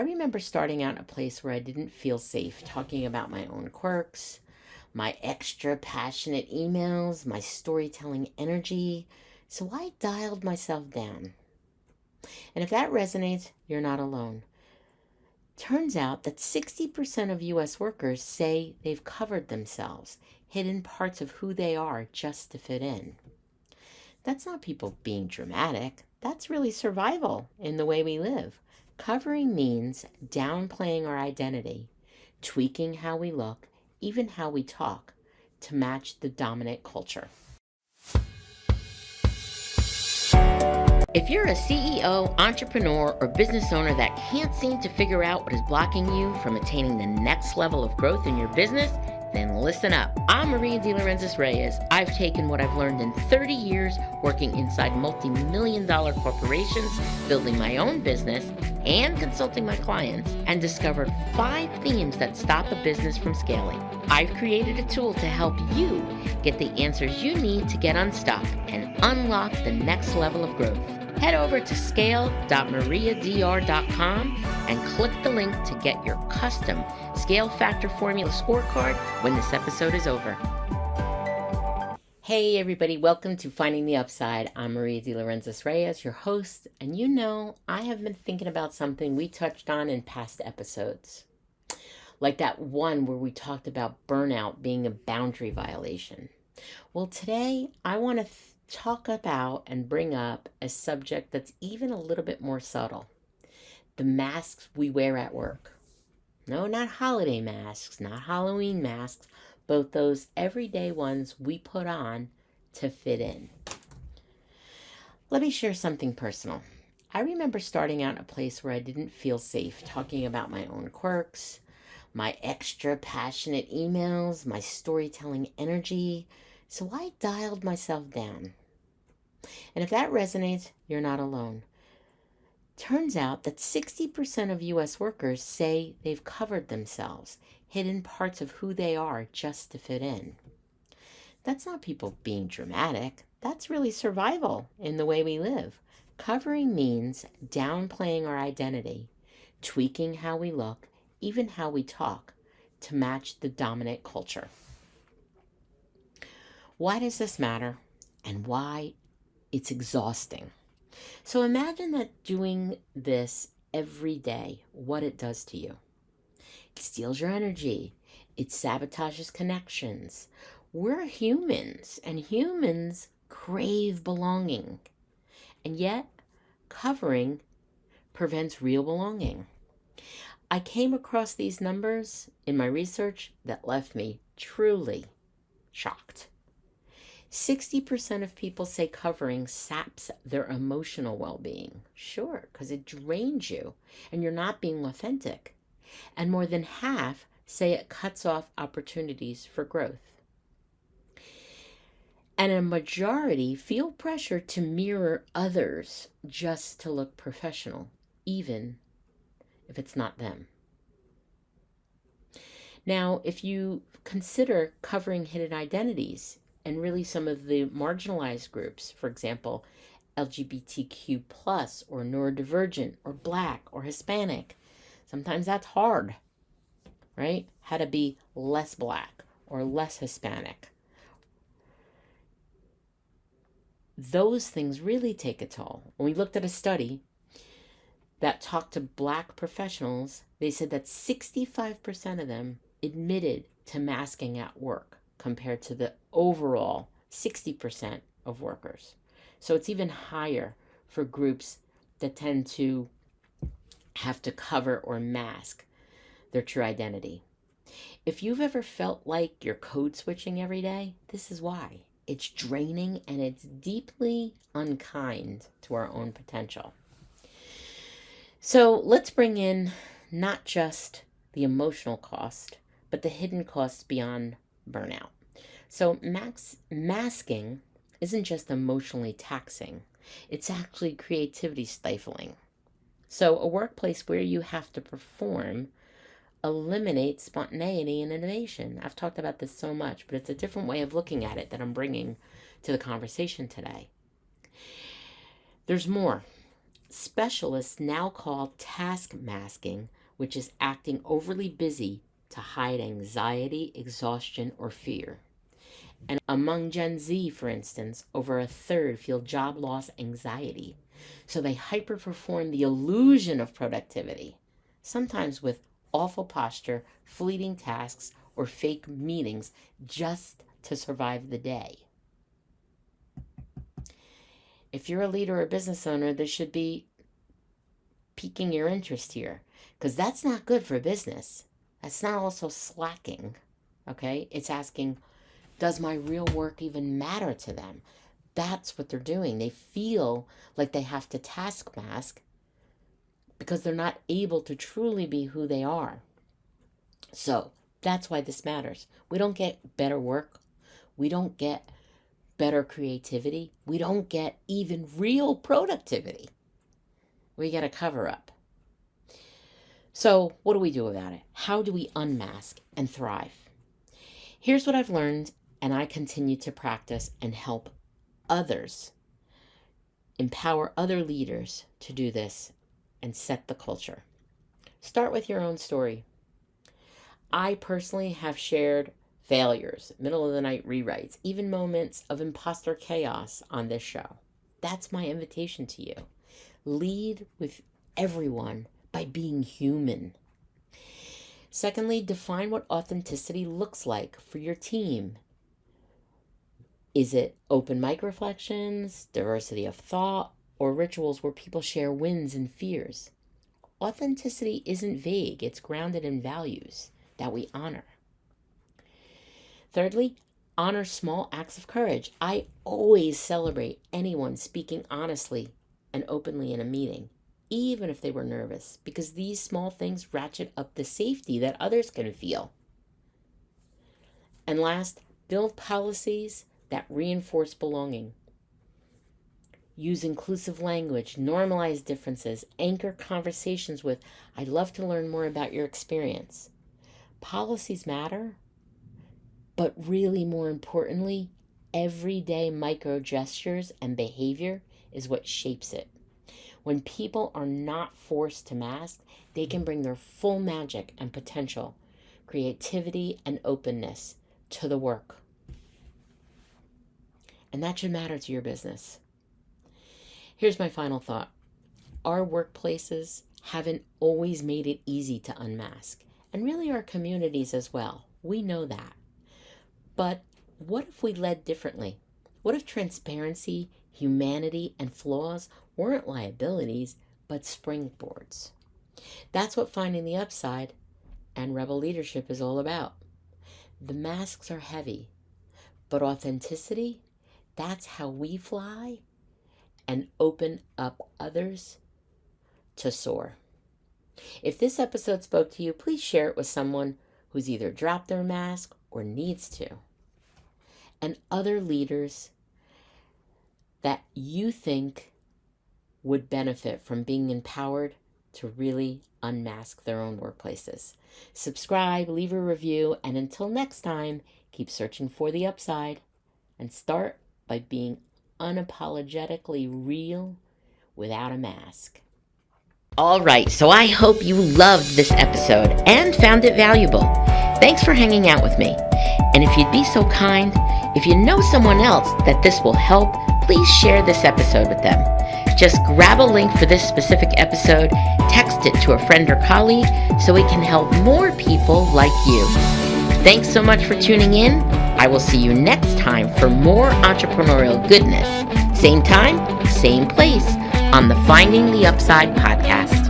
remember starting out in a place where I didn't feel safe talking about my own quirks, my extra passionate emails, my storytelling energy. So I dialed myself down. And if that resonates, you're not alone. Turns out that 60% of US workers say they've covered themselves, hidden parts of who they are just to fit in. That's not people being dramatic. That's really survival in the way we live. Covering means downplaying our identity, tweaking how we look, even how we talk, to match the dominant culture. If you're a CEO, entrepreneur, or business owner that can't seem to figure out what is blocking you from attaining the next level of growth in your business, then listen up. I'm Maria De Laurentiis Reyes. I've taken what I've learned in 30 years working inside multi-million-dollar corporations, building my own business, and consulting my clients, and discovered 5 themes that stop a business from scaling. I've created a tool to help you get the answers you need to get unstuck and unlock the next level of growth. Head over to scale.mariadr.com and click the link to get your custom Scale Factor Formula scorecard when this episode is over. Hey everybody, welcome to Finding the Upside. I'm Maria De Laurentiis Reyes, your host, and you know I have been thinking about something we touched on in past episodes. Like that one where we talked about burnout being a boundary violation. Well, today I want to talk about and bring up a subject that's even a little bit more subtle. The masks we wear at work. No, not holiday masks, not Halloween masks, but those everyday ones we put on to fit in. Let me share something personal. I remember starting out in a place where I didn't feel safe talking about my own quirks, my extra passionate emails, my storytelling energy. So I dialed myself down. And if that resonates, you're not alone. Turns out that 60% of US workers say they've covered themselves, hidden parts of who they are just to fit in. That's not people being dramatic. That's really survival in the way we live. Covering means downplaying our identity, tweaking how we look, even how we talk, to match the dominant culture. Why does this matter, and why it's exhausting? So imagine that doing this every day, what it does to you. It steals your energy. It sabotages connections. We're humans, and humans crave belonging. And yet, covering prevents real belonging. I came across these numbers in my research that left me truly shocked. 60% of people say covering saps their emotional well-being. Sure, because it drains you and you're not being authentic. And more than half say it cuts off opportunities for growth. And a majority feel pressure to mirror others just to look professional, even if it's not them. Now, if you consider covering hidden identities, and really some of the marginalized groups, for example, LGBTQ+, or neurodivergent, or Black, or Hispanic. Sometimes that's hard, right? How to be less Black or less Hispanic. Those things really take a toll. When we looked at a study that talked to Black professionals, they said that 65% of them admitted to masking at work, compared to the overall 60% of workers. So it's even higher for groups that tend to have to cover or mask their true identity. If you've ever felt like you're code switching every day, this is why. It's draining and it's deeply unkind to our own potential. So let's bring in not just the emotional cost, but the hidden costs beyond burnout. So masking isn't just emotionally taxing, it's actually creativity stifling. So a workplace where you have to perform eliminates spontaneity and innovation. I've talked about this so much, but it's a different way of looking at it that I'm bringing to the conversation today. There's more. specialists now call task masking, which is acting overly busy to hide anxiety, exhaustion, or fear. And among Gen Z, for instance, over a third feel job loss anxiety. So they hyperperform the illusion of productivity, sometimes with awful posture, fleeting tasks, or fake meetings just to survive the day. If you're a leader or a business owner, this should be piquing your interest here, because that's not good for business. That's not also slacking, okay? It's asking, does my real work even matter to them? That's what they're doing. They feel like they have to task mask because they're not able to truly be who they are. So that's why this matters. We don't get better work. We don't get better creativity. We don't get even real productivity. We get a cover up. So what do we do about it? How do we unmask and thrive? Here's what I've learned, and I continue to practice and help others, empower other leaders to do this and set the culture. Start with your own story. I personally have shared failures, middle of the night rewrites, even moments of imposter chaos on this show. That's my invitation to you. Lead with everyone by being human. Secondly, define what authenticity looks like for your team. Is it open mic reflections, diversity of thought, or rituals where people share wins and fears? Authenticity isn't vague. It's grounded in values that we honor. Thirdly, honor small acts of courage. I always celebrate anyone speaking honestly and openly in a meeting, even if they were nervous, because these small things ratchet up the safety that others can feel. And last, build policies that reinforce belonging. Use inclusive language, normalize differences, anchor conversations with, I'd love to learn more about your experience. Policies matter, but really more importantly, everyday micro gestures and behavior is what shapes it. When people are not forced to mask, they can bring their full magic and potential, creativity and openness to the work. And that should matter to your business. Here's my final thought. Our workplaces haven't always made it easy to unmask, and really our communities as well. We know that. But what if we led differently? What if transparency, humanity, and flaws weren't liabilities, but springboards? That's what Finding the Upside and Rebel Leadership is all about. The masks are heavy, but authenticity, that's how we fly and open up others to soar. If this episode spoke to you, please share it with someone who's either dropped their mask or needs to. And other leaders that you think would benefit from being empowered to really unmask their own workplaces. Subscribe, leave a review, and until next time, keep searching for the upside and start by being unapologetically real without a mask. All right, so I hope you loved this episode and found it valuable. Thanks for hanging out with me. And if you'd be so kind, if you know someone else that this will help, please share this episode with them. Just grab a link for this specific episode, text it to a friend or colleague so it can help more people like you. Thanks so much for tuning in. I will see you next time for more entrepreneurial goodness. Same time, same place on the Finding the Upside podcast.